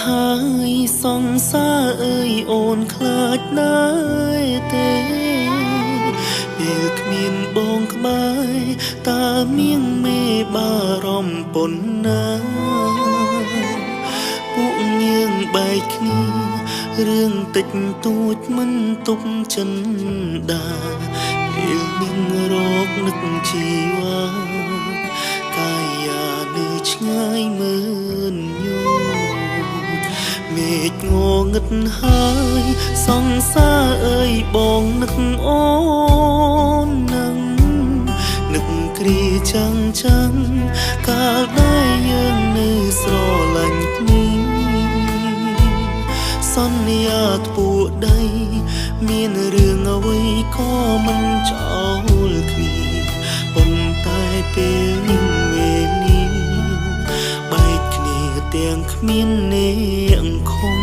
ហើយសង្សារអើយអូនខ្លាចណាស់ទេពេលគ្មានបងក្បែរតើមៀងមេបារម្ភប៉ុណ្ណាពួកយើងបែកគ្នារឿងតិចតួចមិនទុកចិនដាពេលនឹងរកនឹកជីវ៉ាកាយានៅឆ្ងាយមើលញោមេឃងងឹតហើយសង្សារអើយបងនឹកអូននឹងនឹកគ្រាចាំងចាំងកាលដែលយើងនៅស្រឡាញ់គ្នាសន្យាធ្ពួកដីមានរឿងអ្វីក៏មិនចោលគ្នាប៉ុន្តែពេលនេះវេលាបែកគ្នាទាំងគ្មានអ្នកខំ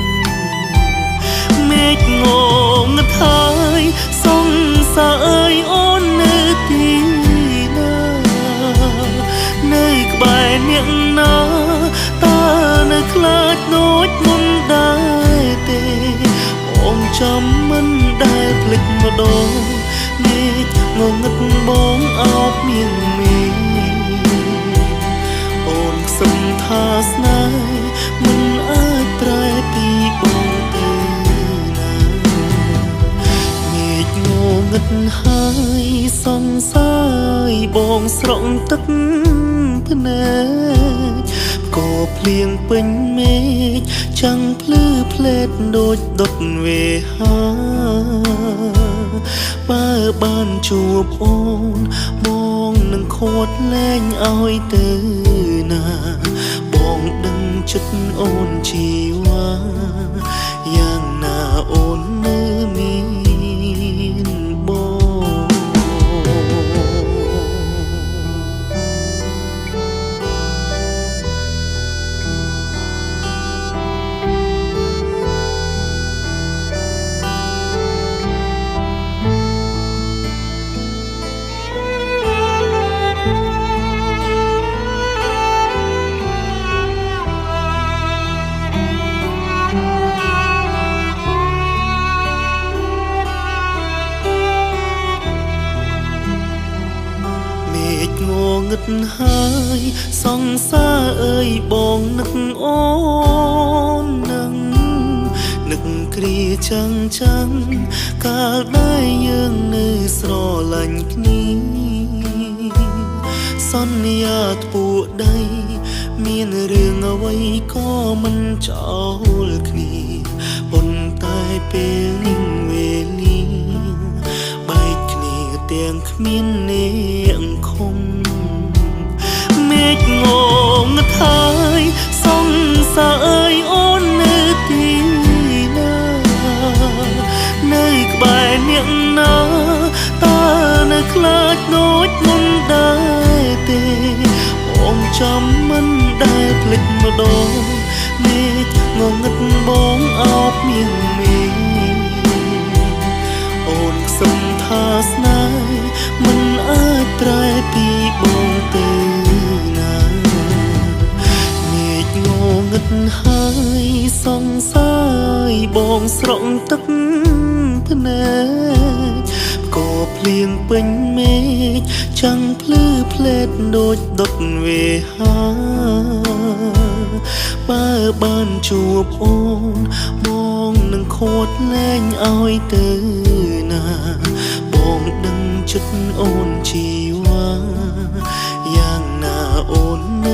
មេឃងងឹតហើយសង្សារអើយអូននៅទីណានៅក្បែរអ្នកណាតើនៅខ្លាចដូចមុនដែរទេអូនចាំមិនដែលភ្លេចម្ដងមេឃងងឹតបងអោបមៀងមេអូនខ្សឹមថាស្នេហ៍មិនអាចប្រែពីបងទៅណាមេឃងងឹតហើយសង្សារបងស្រង់ទឹកភ្នែកក៏ភ្លៀងពេញមេឃចាំងភ្លឺផ្លេតដូចដុតវេហាបើបានជួបអូនបងនឹងខួតលែងឲ្យទៅណាបងដឹងចិត្តអូនជីវ៉ាយ៉ាងណាអូននៅមានបងងឹតហើយសង្សារអើយបងនឹកអូននឹងនឹកគ្រាចាំងចាំងកាលដែលយើងនៅស្រឡាញ់គ្នាសន្យាធ្ពួកដីមានរឿងអ្វីក៏មិនចោលគ្នាប៉ុន្តែពេលនេះវេលាបែកគ្នាទាំងគ្មានអ្នកខំមេឃងងឹតហើយសង្សារអើយអូននៅទីណានៅក្បែរអ្នកណាតើនៅខ្លាចដូចមុនដែរទេបងចាំមិនដែលភ្លេចម្ដងមេឃងងឹតបងអោបមៀងមេអូនខ្សឹមថាស្នេហ៍មិនអាចប្រែពីបងទៅណាមេឃងងឹតហើយសង្សារបងស្រង់ទឹកភ្នែកក៏ភ្លៀងពេញមេឃចាំងភ្លឺផ្លេតដូចដុតវេហាបើបានជួបអូនបងនឹងខួតលែងឲ្យទៅណាបងដឹងចិត្តអូនជីវ៉ាយ៉ាងណាអូននៅ